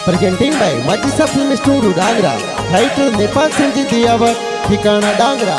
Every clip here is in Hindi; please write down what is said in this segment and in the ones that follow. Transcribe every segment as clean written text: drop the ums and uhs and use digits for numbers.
Presenting by Majisa film studio Dangra. Title Nepal Singh Diyawat ठिकाना डांगरा।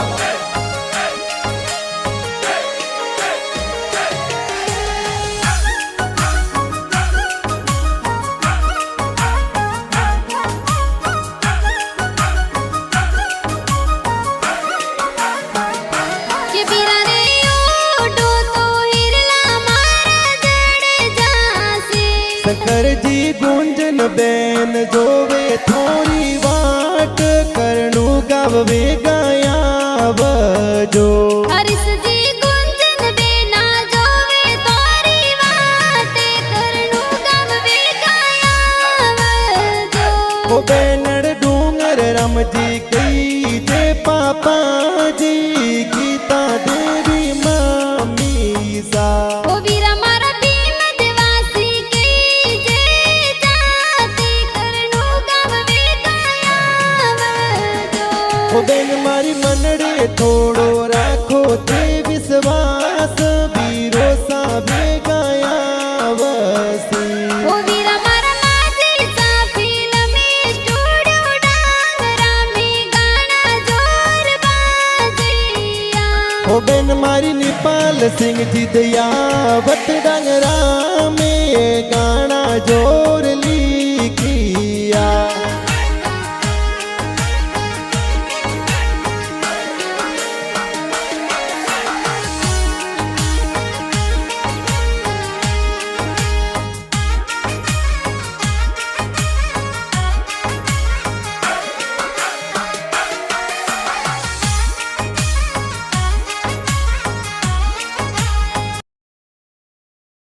शंकर जी गुंजन बेन जोवे थोड़ी वाट करनु गावे गाया बजो। हरिश जी गुंजन बेना जोवे थोड़ी वाट करनु गावे गाया बजो। ओ बेनड़ डूंगर राम जी कई जे पापा जी गीता देवी मामी सा। बेन मारी मनड़े थोड़ो राखो ते विश्वास बीरो सा गाया वसी। ओ वीरा मारा माझी सा फिल्म स्टूडियो डांगरा में गाना जोर बाजिया। ओ बेन मारी नेपाल सिंह जी दयावत डांगरा में गाना जोर